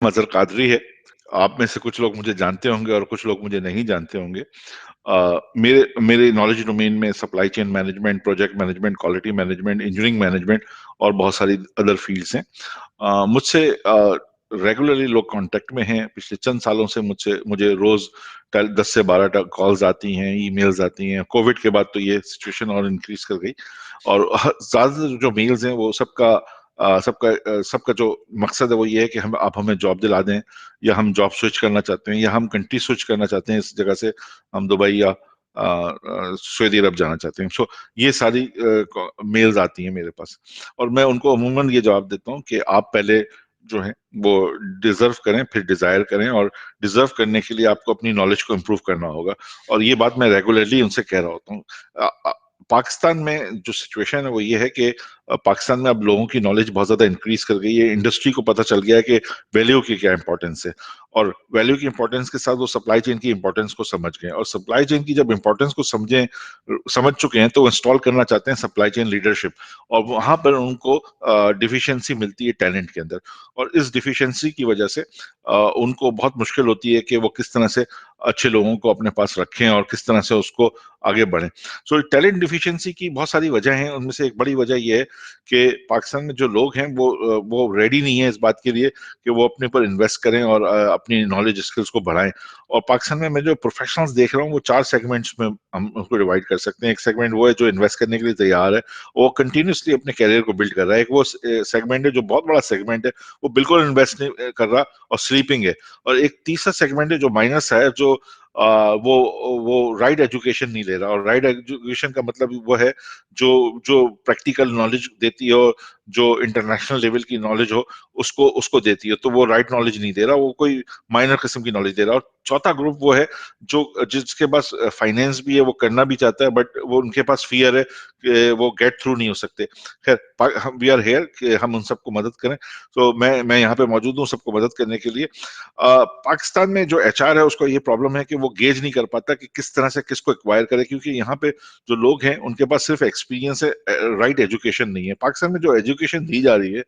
मजहर कादरी है। आप में से कुछ लोग मुझे जानते होंगे और कुछ लोग मुझे नहीं जानते होंगे। मेरे मेरे नॉलेज डोमेन में supply chain management, project management, quality management, engineering management और बहुत सारी अदर फील्ड्स हैं। मुझसे रेगुलरली लोग कांटेक्ट में हैं। पिछले चंद सालों से मुझे रोज 10 से 12 कॉल्स आती हैं, ईमेल्स आती हैं। कोविड के बाद तो ये सिचुएशन और इंक्रीज कर गई, और ज्यादातर जो मेल्स हैं वो सबका जो मकसद है वो ये है कि आप हमें जॉब दिला दें, या हम जॉब स्विच करना चाहते हैं, या हम कंट्री स्विच करना चाहते हैं, इस जगह से हम दुबई या सऊदी अरब जाना चाहते हैं। सो ये सारी मेल्स आती हैं मेरे पास, और मैं उनको अमूमन ये जवाब देता हूँ कि आप पहले जो है वो डिजर्व करें, फिर डिजायर करें, और डिजर्व करने के लिए आपको अपनी नॉलेज को इम्प्रूव करना होगा। और ये बात मैं रेगुलरली उनसे कह रहा होता हूँ। पाकिस्तान में जो सिचुएशन है वो ये है कि पाकिस्तान में अब लोगों की नॉलेज बहुत ज्यादा इंक्रीज कर गई है। इंडस्ट्री को पता चल गया है कि वैल्यू की क्या इंपॉर्टेंस है, और वैल्यू की इंपॉर्टेंस के साथ वो सप्लाई चेन की इंपॉर्टेंस को समझ गए, और सप्लाई चेन की जब इंपॉर्टेंस को समझ चुके हैं तो इंस्टॉल करना चाहते हैं सप्लाई चेन लीडरशिप। और वहां पर उनको डिफिशियंसी मिलती है टैलेंट के अंदर, और इस डिफिशियंसी की वजह से उनको बहुत मुश्किल होती है कि वो किस तरह से अच्छे लोगों को अपने पास रखें और किस तरह से उसको आगे बढ़ें। सो टैलेंट डिफिशियंसी की बहुत सारी वजह हैं। उनमें से एक बड़ी वजह यह है कि पाकिस्तान में जो लोग हैं वो रेडी नहीं है इस बात के लिए कि वो अपने पर इन्वेस्ट करें और अपनी नॉलेज स्किल्स को बढ़ाएं। और पाकिस्तान में मैं जो प्रोफेशनल्स देख रहा हूँ वो 4 सेगमेंट्स में हम उसको डिवाइड कर सकते हैं। एक सेगमेंट वो है जो इन्वेस्ट करने के लिए तैयार है, वो कंटिन्यूसली अपने कैरियर को बिल्ड कर रहा है। एक वो सेगमेंट है जो बहुत बड़ा सेगमेंट है, वो बिल्कुल इन्वेस्ट नहीं कर रहा और स्लीपिंग है। और एक तीसरा सेगमेंट है जो माइनस है, जो वो राइट एजुकेशन नहीं ले रहा। और राइट एजुकेशन का मतलब वो है जो जो प्रैक्टिकल नॉलेज देती हो, जो इंटरनेशनल लेवल की नॉलेज हो, उसको उसको देती है। तो वो राइट नॉलेज नहीं दे रहा, वो कोई माइनर किस्म की नॉलेज दे रहा है। और चौथा ग्रुप वो है जो जिसके पास फाइनेंस भी है, वो करना भी चाहता है, बट वो उनके पास फियर है कि वो गेट थ्रू नहीं हो सकते। खैर, हम वी आर हेयर कि हम उन सबको मदद करें। तो मैं यहाँ पे मौजूद हूँ सबको मदद करने के लिए। पाकिस्तान में जो एचआर है उसको ये प्रॉब्लम है कि वो गेज नहीं कर पाता कि किस तरह से किसको एक्वायर करे, क्योंकि यहाँ पे जो लोग हैं उनके पास सिर्फ एक्सपीरियंस है, राइट एजुकेशन नहीं है। पाकिस्तान में जो एजुकेशन दी जा रही है,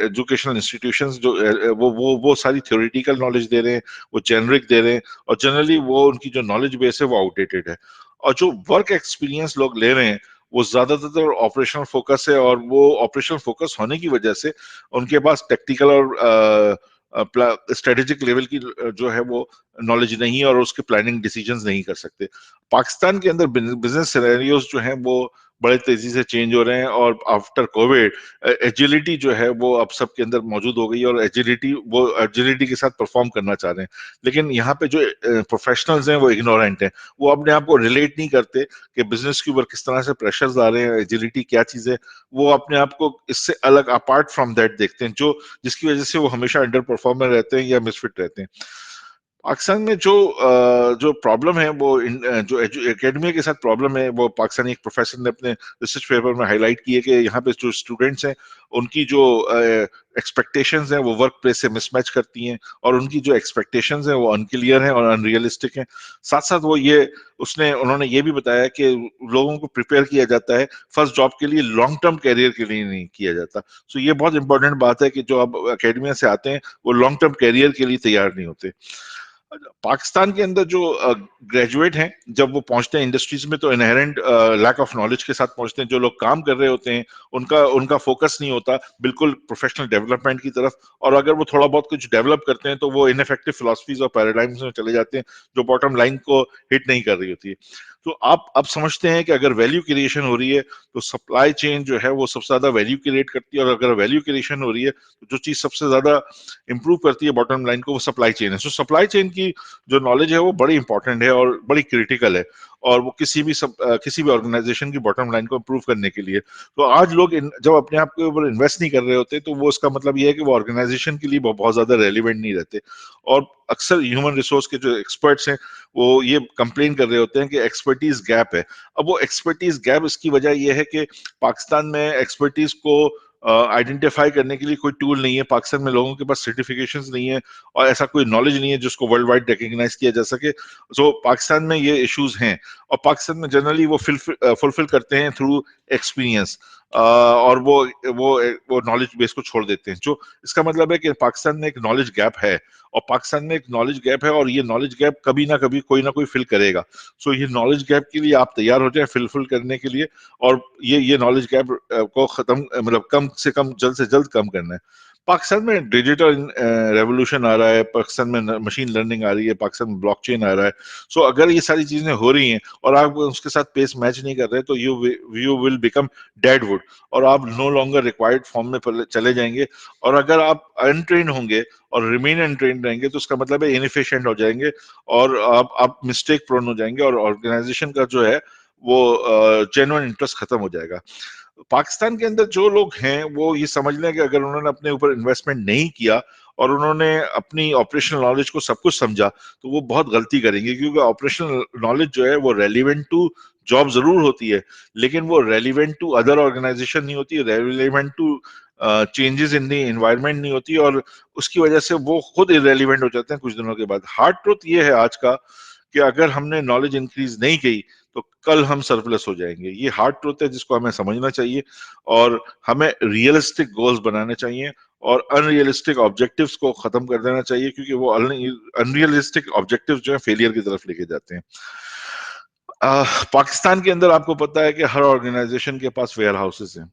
एजुकेशनल इंस्टीट्यूशंस जो वो सारी थ्योरेटिकल नॉलेज दे रहे हैं, वो जेनरिक दे रहे हैं, और जनरली वो उनकी जो नॉलेज बेस है वो आउटडेटेड है। और जो वर्क एक्सपीरियंस लोग ले रहे हैं वो ज्यादातर ऑपरेशनल फोकस है, और वो ऑपरेशनल फोकस होने की वजह से उनके पास टेक्निकल और स्ट्रेटेजिक लेवल की जो है वो नॉलेज नहीं है, और उसके प्लानिंग डिसीजंस नहीं कर सकते। पाकिस्तान के अंदर बिजनेस सिनेरियोज जो हैं वो बड़े तेजी से चेंज हो रहे हैं, और आफ्टर कोविड एजिलिटी जो है वो अब सबके अंदर मौजूद हो गई है, और एजिलिटी के साथ परफॉर्म करना चाह रहे हैं। लेकिन यहाँ पे जो प्रोफेशनल्स हैं वो इग्नोरेंट हैं, वो अपने आप को रिलेट नहीं करते कि बिजनेस के ऊपर किस तरह से प्रेशर्स आ रहे हैं, एजिलिटी क्या चीज है। वो अपने आप को इससे अलग अपार्ट फ्रॉम दैट देखते हैं, जो जिसकी वजह से वो हमेशा अंडर परफॉर्मर रहते हैं या मिसफिट रहते हैं। पाकिस्तान में जो प्रॉब्लम है वो जो एकेडमी के साथ प्रॉब्लम है, वो पाकिस्तानी एक प्रोफेसर ने अपने रिसर्च पेपर में हाईलाइट की है कि यहाँ पे जो स्टूडेंट्स हैं उनकी जो एक्सपेक्टेशंस हैं वो वर्क प्लेस से मिसमैच करती हैं, और उनकी जो एक्सपेक्टेशंस हैं वो अनक्लियर हैं और अनरियलिस्टिक हैं। साथ साथ उन्होंने ये भी बताया कि लोगों को प्रिपेयर किया जाता है फर्स्ट जॉब के लिए, लॉन्ग टर्म कैरियर के लिए नहीं किया जाता। सो ये बहुत इंपॉर्टेंट बात है कि जो अब अकेडमिया से आते हैं वो लॉन्ग टर्म कैरियर के लिए तैयार नहीं होते। पाकिस्तान के अंदर जो ग्रेजुएट हैं जब वो पहुंचते हैं इंडस्ट्रीज में तो इनहेरेंट लैक ऑफ नॉलेज के साथ पहुंचते हैं। जो लोग काम कर रहे होते हैं उनका फोकस नहीं होता बिल्कुल प्रोफेशनल डेवलपमेंट की तरफ, और अगर वो थोड़ा बहुत कुछ डेवलप करते हैं तो वो इनफेक्टिव फिलोसफीज और पैराडाइम्स में चले जाते हैं जो बॉटम लाइन को हिट नहीं कर रही होती है। तो आप अब समझते हैं कि अगर वैल्यू क्रिएशन हो रही है तो सप्लाई चेन जो है वो सबसे ज्यादा वैल्यू क्रिएट करती है, और अगर वैल्यू क्रिएशन हो रही है तो जो चीज सबसे ज्यादा इंप्रूव करती है बॉटम लाइन को वो सप्लाई चेन है। सो सप्लाई चेन की जो नॉलेज है वो बड़ी इंपॉर्टेंट है और बड़ी क्रिटिकल है, और वो किसी भी ऑर्गेनाइजेशन की बॉटम लाइन को इंप्रूव करने के लिए। तो आज लोग जब अपने आप के ऊपर इन्वेस्ट नहीं कर रहे होते तो वो उसका मतलब ये है कि वो ऑर्गेनाइजेशन के लिए बहुत ज्यादा रेलिवेंट नहीं रहते। और अक्सर ह्यूमन रिसोर्स के जो एक्सपर्ट्स हैं वो ये कंप्लेन कर रहे होते हैं कि एक्सपर्टीज गैप है। अब वो एक्सपर्टीज गैप इसकी वजह ये है कि पाकिस्तान में एक्सपर्टीज को आइडेंटिफाई करने के लिए कोई टूल नहीं है। पाकिस्तान में लोगों के पास सर्टिफिकेशंस नहीं है और ऐसा कोई नॉलेज नहीं है जिसको वर्ल्ड वाइड रिकग्नाइज किया जा सके। सो पाकिस्तान में ये इश्यूज हैं, और पाकिस्तान में जनरली वो फुलफिल करते हैं थ्रू एक्सपीरियंस। اور وہ نالج بیس کو چھوڑ دیتے ہیں. جو اس کا مطلب ہے کہ پاکستان میں ایک نالج گیپ ہے, اور پاکستان میں ایک نالج گیپ ہے, اور یہ نالج گیپ کبھی نہ کبھی کوئی نہ کوئی فل کرے گا. سو یہ نالج گیپ کے لیے آپ تیار ہو جائیں فل کرنے کے لیے, اور یہ نالج گیپ کو ختم, مطلب کم سے کم, جلد سے جلد کم کرنا ہے. پاکستان میں ڈیجیٹل ریولوشن آ رہا ہے, پاکستان میں مشین لرننگ آ رہی ہے, پاکستان میں بلاک چین آ رہا ہے. سو اگر یہ ساری چیزیں ہو رہی ہیں اور آپ اس کے ساتھ پیس میچ نہیں کر رہے, تو you will become dead wood, اور آپ نو لانگر ریکوائرڈ فارم میں چلے جائیں گے. اور اگر آپ انٹرینڈ ہوں گے اور ریمین انٹرینڈ رہیں گے, تو اس کا مطلب ہے انیفیشینٹ ہو جائیں گے, اور آپ مسٹیک پرون ہو جائیں گے, اور آرگنائزیشن کا جو ہے وہ جینوئن انٹرسٹ ختم ہو جائے گا. پاکستان کے اندر جو لوگ ہیں وہ یہ سمجھ لیں کہ اگر انہوں نے اپنے اوپر انویسٹمنٹ نہیں کیا اور انہوں نے اپنی آپریشنل نالج کو سب کچھ سمجھا, تو وہ بہت غلطی کریں گے, کیونکہ آپریشنل نالج جو ہے وہ ریلیونٹ ٹو جاب ضرور ہوتی ہے, لیکن وہ ریلیونٹ ٹو ادر آرگنائزیشن نہیں ہوتی, relevant to changes in the environment نہیں ہوتی, اور اس کی وجہ سے وہ خود ارریلیونٹ ہو جاتے ہیں کچھ دنوں کے بعد. ہارڈ ٹروتھ یہ ہے آج کا کہ اگر ہم نے نالج انکریز نہیں کی تو کل ہم سرپلس ہو جائیں گے. یہ ہارڈ ٹروتھ ہے جس کو ہمیں سمجھنا چاہیے, اور ہمیں ریئلسٹک گولز بنانے چاہیے, اور ان ریئلسٹک آبجیکٹیوز کو ختم کر دینا چاہیے, کیونکہ وہ ان ریئلسٹک آبجیکٹیوز جو ہیں فیلئر کی طرف لے کے جاتے ہیں. پاکستان کے اندر آپ کو پتا ہے کہ ہر آرگنائزیشن کے پاس ویئر ہاؤسز ہیں.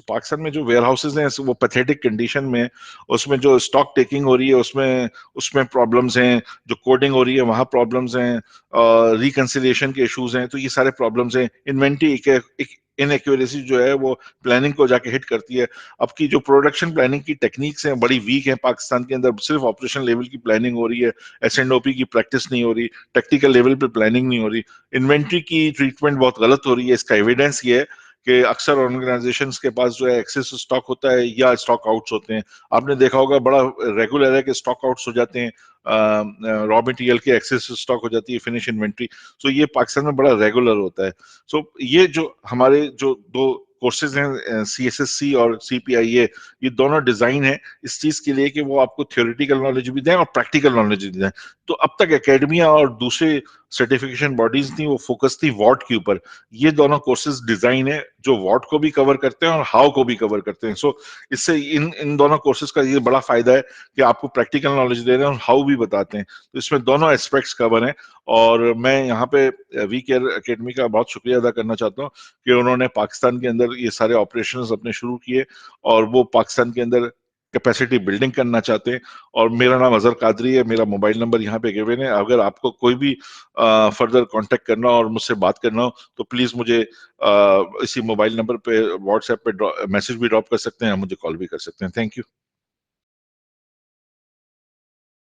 پاکستان میں جو ویئر ہاؤسز ہیں وہ پیتھیٹک کنڈیشن میں, اس میں جو اسٹاک ٹیکنگ ہو رہی ہے اس میں پرابلمز ہیں, جو کوڈنگ ہو رہی ہے وہاں پرابلمز ہیں, ریکنسیلیشن کے ایشوز ہیں, تو یہ سارے پرابلمز ہیں. انوینٹری انیکوریسی جو ہے وہ پلاننگ کو جا کے ہٹ کرتی ہے. اب کی جو پروڈکشن پلاننگ کی ٹیکنیکس ہیں بڑی ویک ہیں پاکستان کے اندر, صرف آپریشن لیول کی پلاننگ ہو رہی ہے, S&OP کی پریکٹس نہیں ہو رہی, ٹیکنیکل لیول پہ پلاننگ نہیں ہو رہی, انوینٹری کی ٹریٹمنٹ بہت غلط ہو رہی ہے. اس کا ایویڈنس یہ ہے کہ اکثر آرگنائزیشنز کے پاس جو ہے ایکسس اسٹاک ہوتا ہے یا اسٹاک آؤٹس ہوتے ہیں. آپ نے دیکھا ہوگا بڑا ریگولر ہے کہ اسٹاک آؤٹس ہو جاتے ہیں, را مٹیریل کے ایکسس اسٹاک ہو جاتی ہے, فنش انوینٹری. سو یہ پاکستان میں بڑا ریگولر ہوتا ہے. سو یہ جو ہمارے جو دو کورسز ہیں, CSSC اور CPIA, یہ دونوں ڈیزائن ہیں اس چیز کے لیے کہ وہ آپ کو تھیوریٹیکل نالج بھی دیں اور پریکٹیکل نالج بھی دیں. تو اب تک اکیڈمیا اور دوسرے سرٹیفکیشن باڈیز تھیں وہ فوکس تھی واٹ کے اوپر. یہ دونوں کورسز ڈیزائن ہے جو واٹ کو بھی کور کرتے ہیں اور ہاؤ کو بھی کور کرتے ہیں. سو اس سے ان دونوں کورسز کا یہ بڑا فائدہ ہے کہ آپ کو پریکٹیکل نالج دے رہے ہیں اور ہاؤ بھی بتاتے ہیں. تو اس میں دونوں اسپیکٹس کور ہیں, اور میں یہاں پہ وی کیئر اکیڈمی کا بہت شکریہ ادا کرنا چاہتا ہوں کہ انہوں نے پاکستان کے اندر یہ سارے آپریشنز اپنے شروع کیے, اور وہ پاکستان کے اندر کیپیسٹی بلڈنگ کرنا چاہتے ہیں. اور میرا نام اظہر قادری ہے, میرا موبائل نمبر یہاں پہ گیون ہے. اگر آپ کو کوئی بھی فردر کانٹیکٹ کرنا ہو اور مجھ سے بات کرنا ہو تو پلیز مجھے اسی موبائل نمبر پہ واٹس ایپ پہ میسج بھی ڈراپ کر سکتے ہیں, مجھے کال بھی کر سکتے ہیں. Thank you.